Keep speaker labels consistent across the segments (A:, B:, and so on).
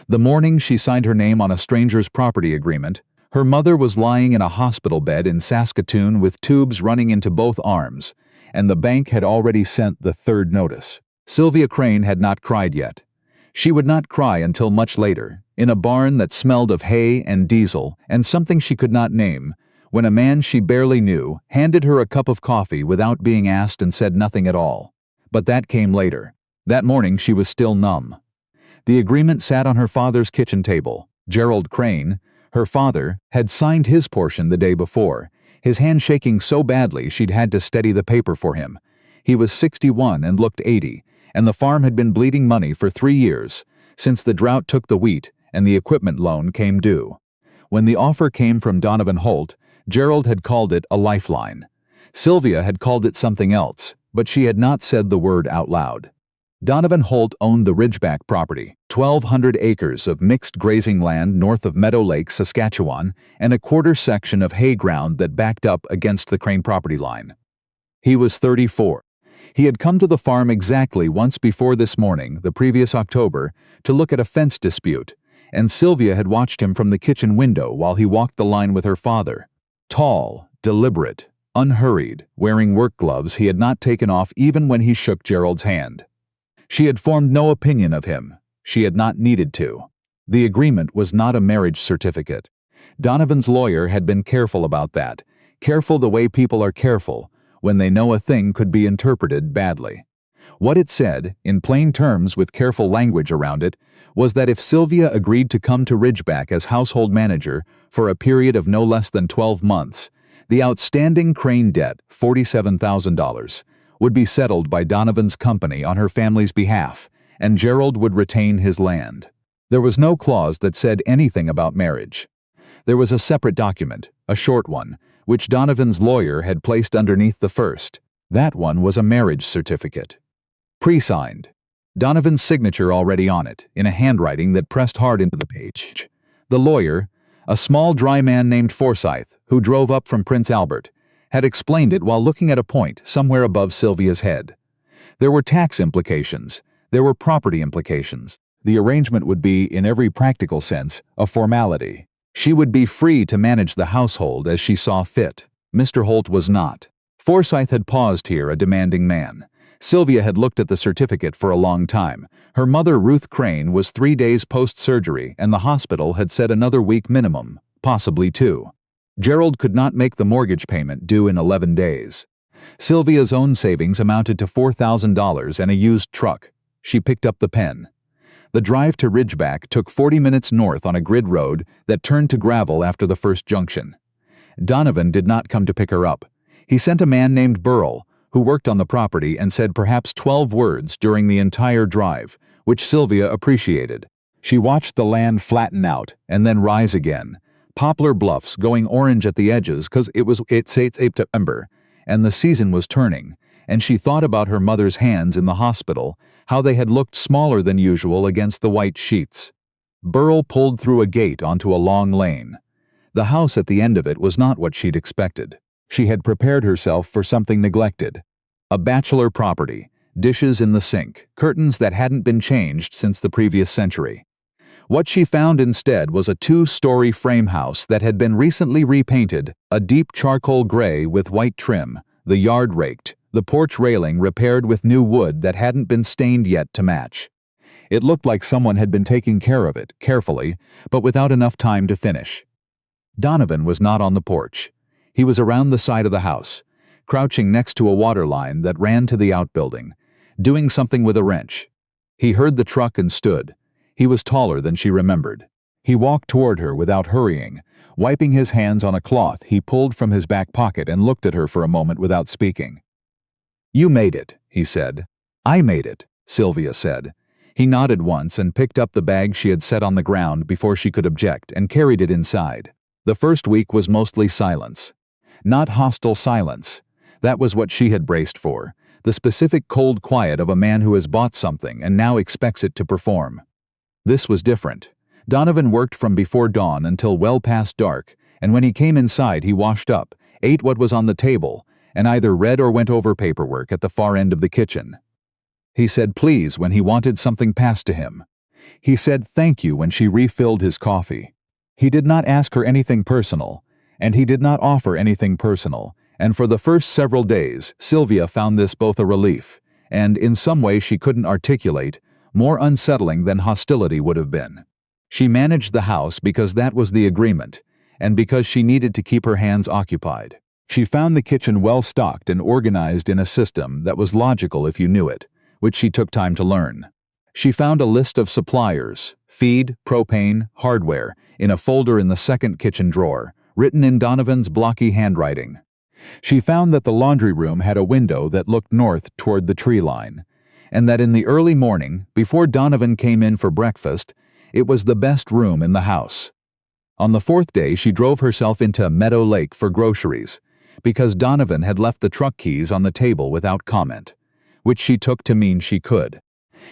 A: The morning she signed her name on a stranger's property agreement, her mother was lying in a hospital bed in Saskatoon with tubes running into both arms, and the bank had already sent the third notice. Sylvia Crane had not cried yet. She would not cry until much later, in a barn that smelled of hay and diesel and something she could not name, when a man she barely knew handed her a cup of coffee without being asked and said nothing at all. But that came later. That morning she was still numb. The agreement sat on her father's kitchen table. Gerald Crane, her father, had signed his portion the day before, his hand shaking so badly she'd had to steady the paper for him. He was 61 and looked 80, and the farm had been bleeding money for 3 years, since the drought took the wheat and the equipment loan came due. When the offer came from Donovan Holt, Gerald had called it a lifeline. Sylvia had called it something else, but she had not said the word out loud. Donovan Holt owned the Ridgeback property, 1,200 acres of mixed grazing land north of Meadow Lake, Saskatchewan, and a quarter section of hay ground that backed up against the Crane property line. He was 34. He had come to the farm exactly once before this morning, the previous October, to look at a fence dispute, and Sylvia had watched him from the kitchen window while he walked the line with her father. Tall, deliberate, unhurried, wearing work gloves he had not taken off even when he shook Gerald's hand. She had formed no opinion of him. She had not needed to. The agreement was not a marriage certificate. Donovan's lawyer had been careful about that, careful the way people are careful when they know a thing could be interpreted badly. What it said, in plain terms with careful language around it, was that if Sylvia agreed to come to Ridgeback as household manager for a period of no less than 12 months, the outstanding Crane debt, $47,000, would be settled by Donovan's company on her family's behalf, and Gerald would retain his land. There was no clause that said anything about marriage. There was a separate document, a short one, which Donovan's lawyer had placed underneath the first. That one was a marriage certificate. Pre-signed. Donovan's signature already on it, in a handwriting that pressed hard into the page. The lawyer, a small dry man named Forsyth, who drove up from Prince Albert, had explained it while looking at a point somewhere above Sylvia's head. There were tax implications. There were property implications. The arrangement would be, in every practical sense, a formality. She would be free to manage the household as she saw fit. Mr. Holt was not. Forsyth had paused here, a demanding man. Sylvia had looked at the certificate for a long time. Her mother, Ruth Crane, was 3 days post-surgery, and the hospital had said another week minimum, possibly 2. Gerald could not make the mortgage payment due in 11 days. Sylvia's own savings amounted to $4,000 and a used truck. She picked up the pen. The drive to Ridgeback took 40 minutes north on a grid road that turned to gravel after the first junction. Donovan did not come to pick her up. He sent a man named Burrell, who worked on the property and said perhaps 12 words during the entire drive, which Sylvia appreciated. She watched the land flatten out and then rise again, poplar bluffs going orange at the edges because it's September, and the season was turning, and she thought about her mother's hands in the hospital, how they had looked smaller than usual against the white sheets. Burrell pulled through a gate onto a long lane. The house at the end of it was not what she'd expected. She had prepared herself for something neglected. A bachelor property, dishes in the sink, curtains that hadn't been changed since the previous century. What she found instead was a 2-story frame house that had been recently repainted, a deep charcoal gray with white trim, the yard raked, the porch railing repaired with new wood that hadn't been stained yet to match. It looked like someone had been taking care of it, carefully, but without enough time to finish. Donovan was not on the porch. He was around the side of the house, crouching next to a water line that ran to the outbuilding, doing something with a wrench. He heard the truck and stood. He was taller than she remembered. He walked toward her without hurrying, wiping his hands on a cloth he pulled from his back pocket and looked at her for a moment without speaking. "You made it," he said. "I made it," Sylvia said. He nodded once and picked up the bag she had set on the ground before she could object and carried it inside. The first week was mostly silence. Not hostile silence. That was what she had braced for, the specific cold quiet of a man who has bought something and now expects it to perform. This was different. Donovan worked from before dawn until well past dark, and when he came inside he washed up, ate what was on the table, and either read or went over paperwork at the far end of the kitchen. He said please when he wanted something passed to him. He said thank you when she refilled his coffee. He did not ask her anything personal, and he did not offer anything personal, and for the first several days, Sylvia found this both a relief, and, in some way she couldn't articulate, more unsettling than hostility would have been. She managed the house because that was the agreement, and because she needed to keep her hands occupied. She found the kitchen well stocked and organized in a system that was logical if you knew it, which she took time to learn. She found a list of suppliers, feed, propane, hardware, in a folder in the second kitchen drawer, written in Donovan's blocky handwriting. She found that the laundry room had a window that looked north toward the tree line, and that in the early morning, before Donovan came in for breakfast, it was the best room in the house. On the fourth day, she drove herself into Meadow Lake for groceries, because Donovan had left the truck keys on the table without comment, which she took to mean she could.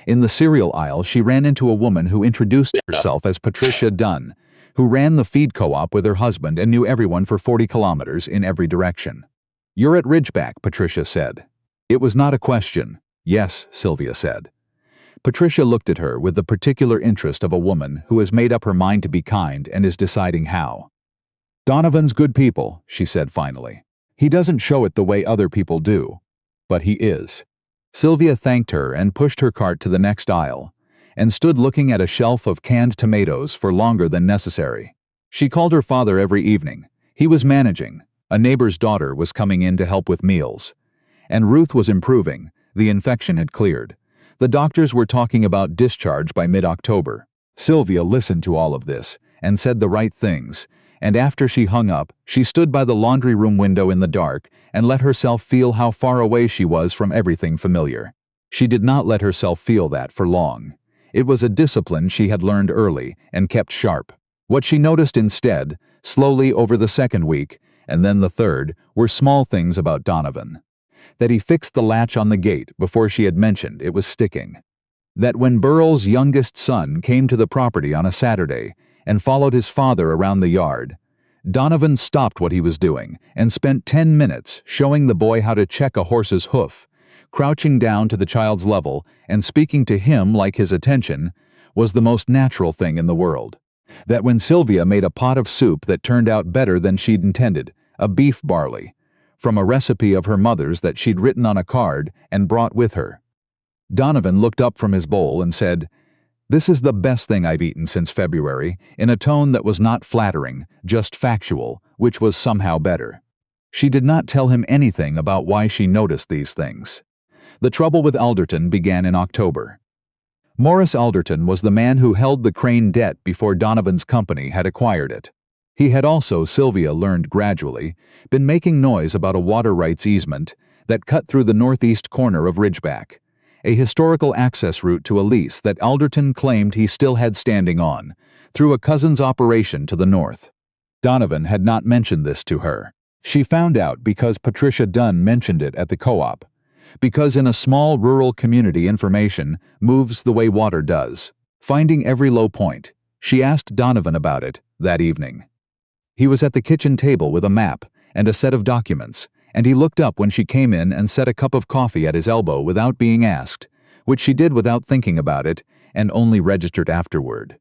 A: In the cereal aisle, she ran into a woman who introduced herself as Patricia Dunn, who ran the feed co-op with her husband and knew everyone for 40 kilometers in every direction. "You're at Ridgeback," Patricia said. It was not a question. "Yes," Sylvia said. Patricia looked at her with the particular interest of a woman who has made up her mind to be kind and is deciding how. "Donovan's good people," she said finally. "He doesn't show it the way other people do, but he is." Sylvia thanked her and pushed her cart to the next aisle, and stood looking at a shelf of canned tomatoes for longer than necessary. She called her father every evening. He was managing. A neighbor's daughter was coming in to help with meals. And Ruth was improving. The infection had cleared. The doctors were talking about discharge by mid-October. Sylvia listened to all of this and said the right things, and after she hung up, she stood by the laundry room window in the dark and let herself feel how far away she was from everything familiar. She did not let herself feel that for long. It was a discipline she had learned early and kept sharp. What she noticed instead, slowly over the second week, and then the third, were small things about Donovan. That he fixed the latch on the gate before she had mentioned it was sticking. That when Burrell's youngest son came to the property on a Saturday and followed his father around the yard, Donovan stopped what he was doing and spent 10 minutes showing the boy how to check a horse's hoof, crouching down to the child's level and speaking to him like his attention was the most natural thing in the world. That when Sylvia made a pot of soup that turned out better than she'd intended, a beef barley, from a recipe of her mother's that she'd written on a card and brought with her. Donovan looked up from his bowl and said, "This is the best thing I've eaten since February," in a tone that was not flattering, just factual, which was somehow better. She did not tell him anything about why she noticed these things. The trouble with Alderton began in October. Morris Alderton was the man who held the Crane debt before Donovan's company had acquired it. He had also, Sylvia learned gradually, been making noise about a water rights easement that cut through the northeast corner of Ridgeback, a historical access route to a lease that Alderton claimed he still had standing on, through a cousin's operation to the north. Donovan had not mentioned this to her. She found out because Patricia Dunn mentioned it at the co-op, because in a small rural community information moves the way water does, finding every low point. She asked Donovan about it that evening. He was at the kitchen table with a map and a set of documents, and he looked up when she came in and set a cup of coffee at his elbow without being asked, which she did without thinking about it, and only registered afterward.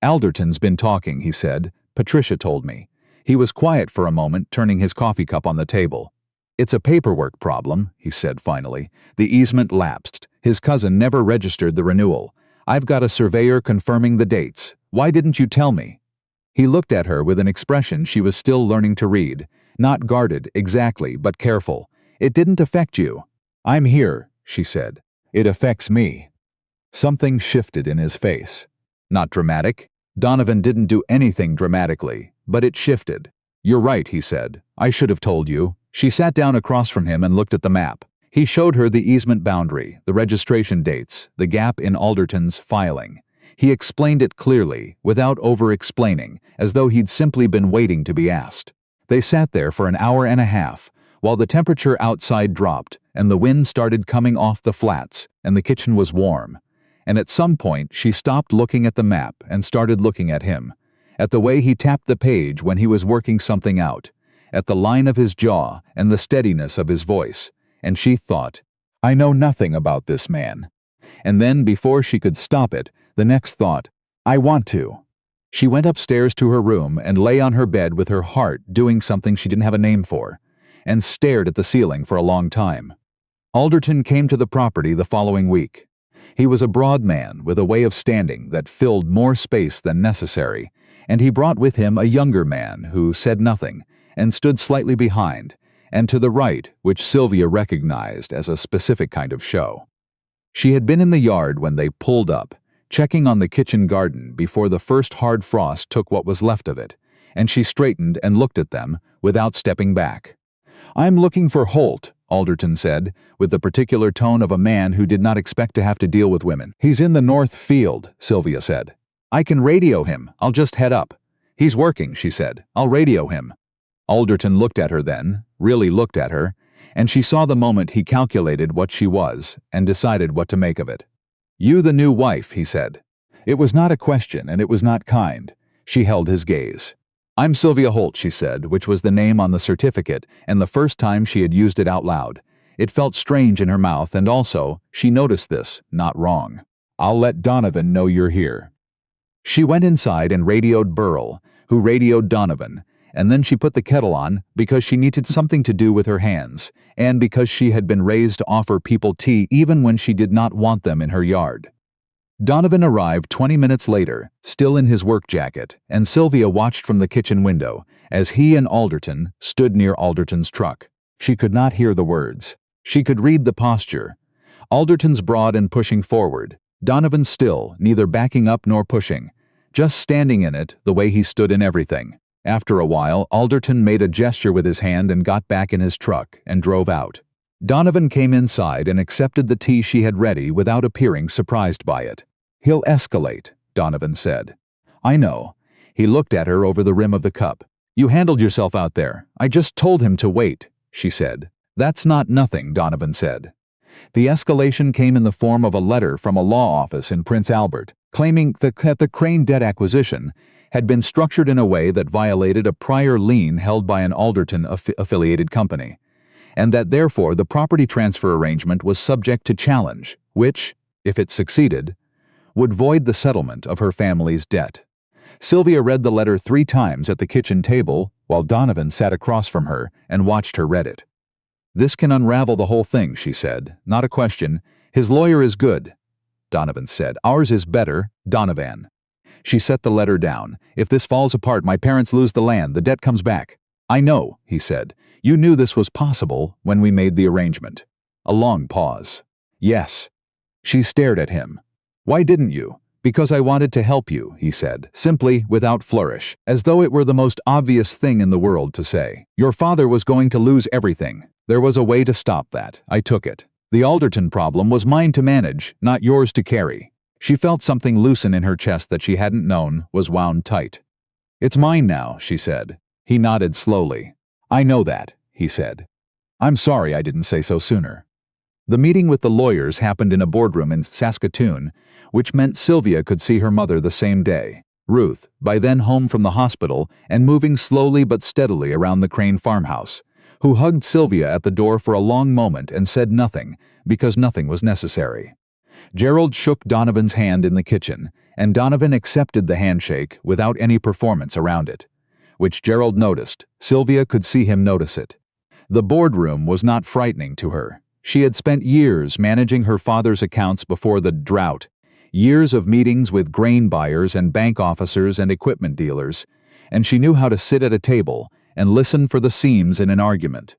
A: "Alderton's been talking," he said. "Patricia told me." He was quiet for a moment, turning his coffee cup on the table. "It's a paperwork problem," he said finally. "The easement lapsed. His cousin never registered the renewal. I've got a surveyor confirming the dates. Why didn't you tell me?" He looked at her with an expression she was still learning to read. Not guarded, exactly, but careful. "It didn't affect you." "I'm here," she said. "It affects me." Something shifted in his face. Not dramatic. Donovan didn't do anything dramatically, but it shifted. "You're right," he said. "I should have told you." She sat down across from him and looked at the map. He showed her the easement boundary, the registration dates, the gap in Alderton's filing. He explained it clearly, without over-explaining, as though he'd simply been waiting to be asked. They sat there for an hour and a half, while the temperature outside dropped, and the wind started coming off the flats, and the kitchen was warm. And at some point, she stopped looking at the map and started looking at him, at the way he tapped the page when he was working something out, at the line of his jaw and the steadiness of his voice, and she thought, "I know nothing about this man." And then, before she could stop it, The next thought, I want to. She went upstairs to her room and lay on her bed with her heart doing something she didn't have a name for, and stared at the ceiling for a long time. Alderton came to the property the following week. He was a broad man with a way of standing that filled more space than necessary, and he brought with him a younger man who said nothing and stood slightly behind, and to the right, which Sylvia recognized as a specific kind of show. She had been in the yard when they pulled up, checking on the kitchen garden before the first hard frost took what was left of it, and she straightened and looked at them without stepping back. I'm looking for Holt, Alderton said, with the particular tone of a man who did not expect to have to deal with women. He's in the north field, Sylvia said. I can radio him. I'll just head up. He's working, she said. I'll radio him. Alderton looked at her then, really looked at her, and she saw the moment he calculated what she was and decided what to make of it. You the new wife, he said. It was not a question, and it was not kind. She held his gaze. I'm Sylvia Holt, she said, which was the name on the certificate, and the first time she had used it out loud. It felt strange in her mouth, and also, she noticed this, not wrong. I'll let Donovan know you're here. She went inside and radioed Burrell, who radioed Donovan, and then she put the kettle on because she needed something to do with her hands, and because she had been raised to offer people tea even when she did not want them in her yard. Donovan arrived 20 minutes later, still in his work jacket, and Sylvia watched from the kitchen window as he and Alderton stood near Alderton's truck. She could not hear the words. She could read the posture. Alderton's broad and pushing forward, Donovan still, neither backing up nor pushing, just standing in it the way he stood in everything. After a while, Alderton made a gesture with his hand and got back in his truck and drove out. Donovan came inside and accepted the tea she had ready without appearing surprised by it. He'll escalate, Donovan said. I know. He looked at her over the rim of the cup. You handled yourself out there. I just told him to wait, she said. That's not nothing, Donovan said. The escalation came in the form of a letter from a law office in Prince Albert, claiming that the Crane debt acquisition had been structured in a way that violated a prior lien held by an Alderton-affiliated company, and that therefore the property transfer arrangement was subject to challenge, which, if it succeeded, would void the settlement of her family's debt. Sylvia read the letter 3 times at the kitchen table while Donovan sat across from her and watched her read it. This can unravel the whole thing, she said. Not a question. His lawyer is good, Donovan said. Ours is better, Donovan. She set the letter down. If this falls apart, my parents lose the land, the debt comes back. I know, he said. You knew this was possible when we made the arrangement. A long pause. Yes. She stared at him. Why didn't you? Because I wanted to help you, he said, simply, without flourish, as though it were the most obvious thing in the world to say. Your father was going to lose everything. There was a way to stop that. I took it. The Alderton problem was mine to manage, not yours to carry. She felt something loosen in her chest that she hadn't known was wound tight. It's mine now, she said. He nodded slowly. I know that, he said. I'm sorry I didn't say so sooner. The meeting with the lawyers happened in a boardroom in Saskatoon, which meant Sylvia could see her mother the same day. Ruth, by then home from the hospital and moving slowly but steadily around the Crane farmhouse, who hugged Sylvia at the door for a long moment and said nothing, because nothing was necessary. Gerald shook Donovan's hand in the kitchen, and Donovan accepted the handshake without any performance around it, which Gerald noticed. Sylvia could see him notice it. The boardroom was not frightening to her. She had spent years managing her father's accounts before the drought, years of meetings with grain buyers and bank officers and equipment dealers, and she knew how to sit at a table and listen for the seams in an argument.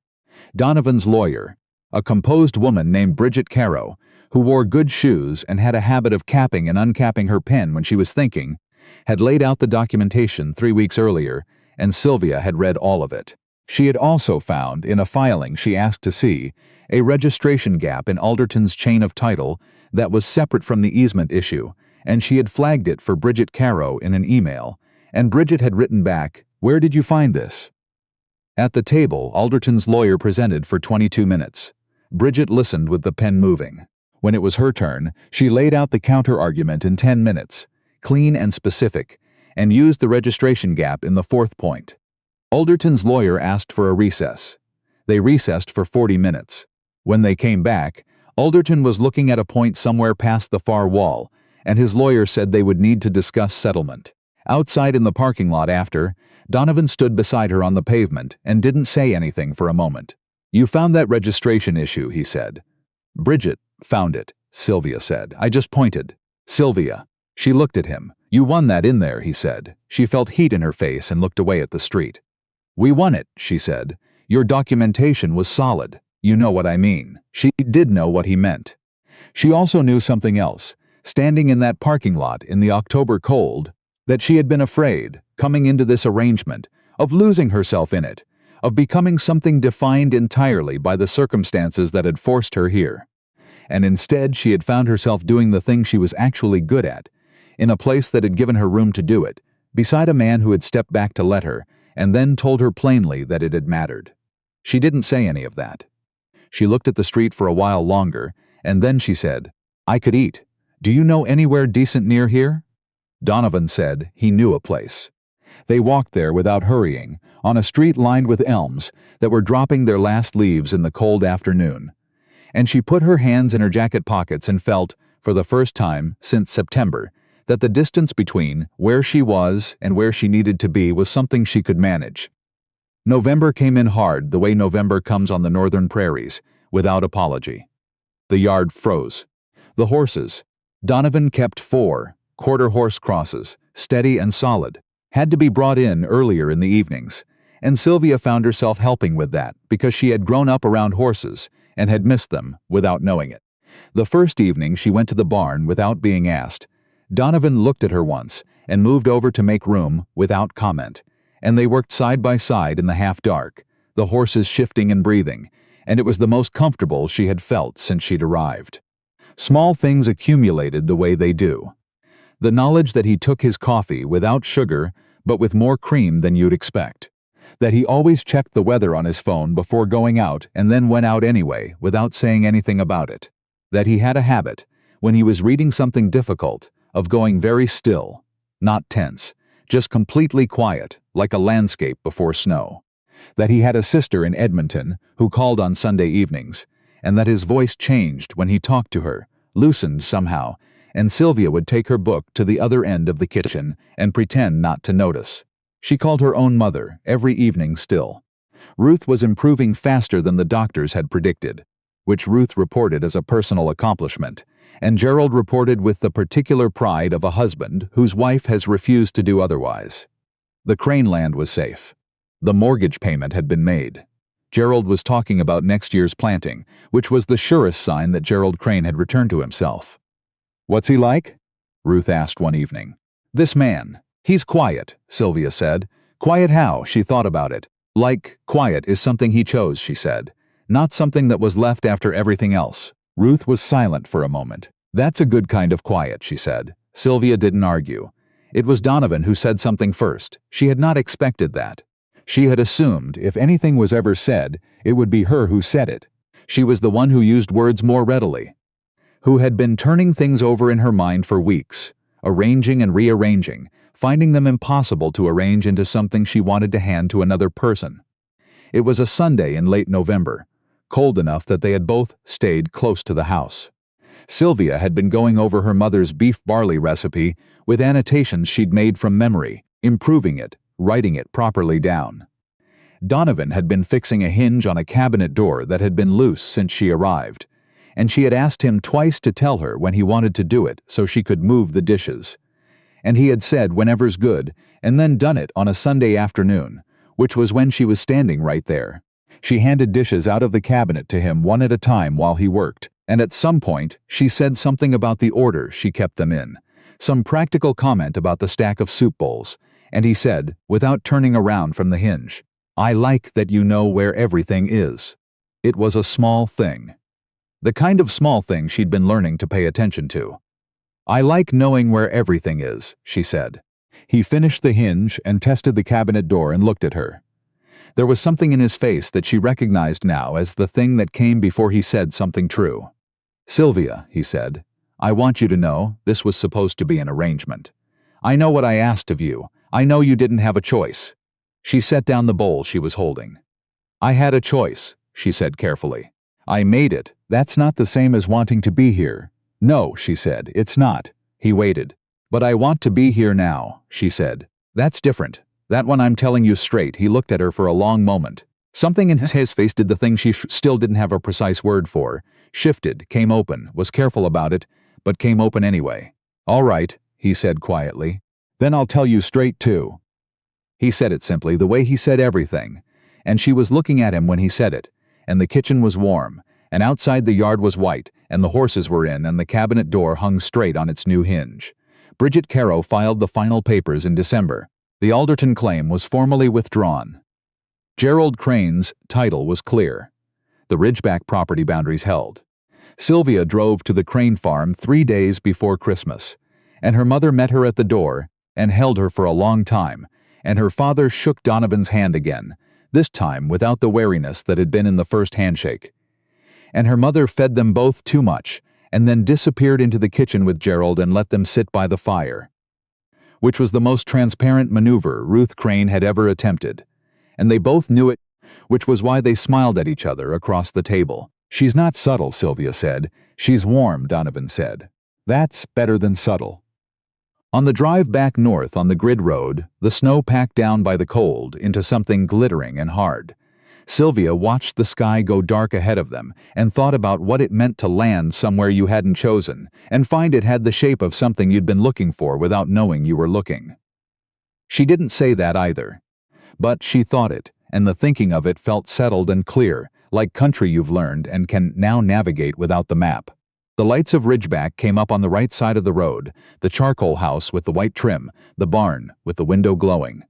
A: Donovan's lawyer, a composed woman named Bridget Caro, who wore good shoes and had a habit of capping and uncapping her pen when she was thinking, had laid out the documentation 3 weeks earlier, and Sylvia had read all of it. She had also found, in a filing she asked to see, a registration gap in Alderton's chain of title that was separate from the easement issue, and she had flagged it for Bridget Caro in an email, and Bridget had written back, "Where did you find this?" At the table, Alderton's lawyer presented for 22 minutes. Bridget listened with the pen moving. When it was her turn, she laid out the counter-argument in 10 minutes, clean and specific, and used the registration gap in the 4th point. Alderton's lawyer asked for a recess. They recessed for 40 minutes. When they came back, Alderton was looking at a point somewhere past the far wall, and his lawyer said they would need to discuss settlement. Outside in the parking lot after, Donovan stood beside her on the pavement and didn't say anything for a moment. "You found that registration issue," he said. "Bridget found it," Sylvia said. "I just pointed." "Sylvia." She looked at him. "You won that in there," he said. She felt heat in her face and looked away at the street. "We won it," she said. "Your documentation was solid. You know what I mean." She did know what he meant. She also knew something else, standing in that parking lot in the October cold, that she had been afraid, coming into this arrangement, of losing herself in it, of becoming something defined entirely by the circumstances that had forced her here. And instead she had found herself doing the thing she was actually good at, in a place that had given her room to do it, beside a man who had stepped back to let her, and then told her plainly that it had mattered. She didn't say any of that. She looked at the street for a while longer, and then she said, "I could eat. Do you know anywhere decent near here?" Donovan said he knew a place. They walked there without hurrying, on a street lined with elms that were dropping their last leaves in the cold afternoon. And she put her hands in her jacket pockets and felt, for the first time since September, that the distance between where she was and where she needed to be was something she could manage. November came in hard the way November comes on the northern prairies, without apology. The yard froze. The horses, Donovan kept 4 quarter-horse crosses, steady and solid, had to be brought in earlier in the evenings, and Sylvia found herself helping with that because she had grown up around horses and had missed them without knowing it. The first evening she went to the barn without being asked. Donovan looked at her once and moved over to make room without comment, and they worked side by side in the half-dark, the horses shifting and breathing, and it was the most comfortable she had felt since she'd arrived. Small things accumulated the way they do. The knowledge that he took his coffee without sugar but with more cream than you'd expect. That he always checked the weather on his phone before going out and then went out anyway without saying anything about it. That he had a habit, when he was reading something difficult, of going very still, not tense, just completely quiet, like a landscape before snow. That he had a sister in Edmonton who called on Sunday evenings, and that his voice changed when he talked to her, loosened somehow, and Sylvia would take her book to the other end of the kitchen and pretend not to notice. She called her own mother every evening still. Ruth was improving faster than the doctors had predicted, which Ruth reported as a personal accomplishment, and Gerald reported with the particular pride of a husband whose wife has refused to do otherwise. The Crane land was safe. The mortgage payment had been made. Gerald was talking about next year's planting, which was the surest sign that Gerald Crane had returned to himself. "What's he like?" Ruth asked one evening. "This man. He's quiet," Sylvia said. "Quiet how?" She thought about it. "Like, quiet is something he chose," she said. "Not something that was left after everything else." Ruth was silent for a moment. "That's a good kind of quiet," she said. Sylvia didn't argue. It was Donovan who said something first. She had not expected that. She had assumed if anything was ever said, it would be her who said it. She was the one who used words more readily, who had been turning things over in her mind for weeks, arranging and rearranging, finding them impossible to arrange into something she wanted to hand to another person. It was a Sunday in late November, cold enough that they had both stayed close to the house. Sylvia had been going over her mother's beef barley recipe with annotations she'd made from memory, improving it, writing it properly down. Donovan had been fixing a hinge on a cabinet door that had been loose since she arrived, and she had asked him twice to tell her when he wanted to do it so she could move the dishes. And he had said whenever's good, and then done it on a Sunday afternoon, which was when she was standing right there. She handed dishes out of the cabinet to him one at a time while he worked, and at some point she said something about the order she kept them in, some practical comment about the stack of soup bowls, and he said, without turning around from the hinge, "I like that you know where everything is." It was a small thing. The kind of small thing she'd been learning to pay attention to. "I like knowing where everything is," she said. He finished the hinge and tested the cabinet door and looked at her. There was something in his face that she recognized now as the thing that came before he said something true. "Sylvia," he said, "I want you to know this was supposed to be an arrangement. I know what I asked of you. I know you didn't have a choice." She set down the bowl she was holding. "I had a choice," she said carefully. "I made it. That's not the same as wanting to be here." "No," she said, "it's not. He waited. "But I want to be here now," she said. "That's different. That one I'm telling you straight." He looked at her for a long moment. Something in his face did the thing she still didn't have a precise word for. Shifted, came open, was careful about it, but came open anyway. "All right," he said quietly. "Then I'll tell you straight too." He said it simply, the way he said everything. And she was looking at him when he said it. And the kitchen was warm, and outside the yard was white, and the horses were in, and the cabinet door hung straight on its new hinge. Bridget Caro filed the final papers in December. The Alderton claim was formally withdrawn. Gerald Crane's title was clear. The Ridgeback property boundaries held. Sylvia drove to the Crane farm 3 days before Christmas, and her mother met her at the door and held her for a long time, and her father shook Donovan's hand again, this time without the wariness that had been in the first handshake. And her mother fed them both too much, and then disappeared into the kitchen with Gerald and let them sit by the fire, which was the most transparent maneuver Ruth Crane had ever attempted. And they both knew it, which was why they smiled at each other across the table. "She's not subtle," Sylvia said. "She's warm," Donovan said. "That's better than subtle." On the drive back north on the grid road, the snow packed down by the cold into something glittering and hard. Sylvia watched the sky go dark ahead of them and thought about what it meant to land somewhere you hadn't chosen and find it had the shape of something you'd been looking for without knowing you were looking. She didn't say that either, but she thought it, and the thinking of it felt settled and clear, like country you've learned and can now navigate without the map. The lights of Ridgeback came up on the right side of the road, the charcoal house with the white trim, the barn with the window glowing.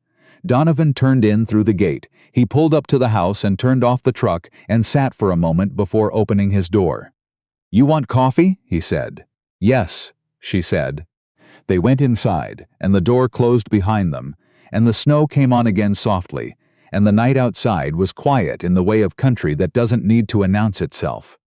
A: Donovan turned in through the gate. He pulled up to the house and turned off the truck and sat for a moment before opening his door. "You want coffee?" he said. "Yes," she said. They went inside, and the door closed behind them, and the snow came on again softly, and the night outside was quiet in the way of country that doesn't need to announce itself.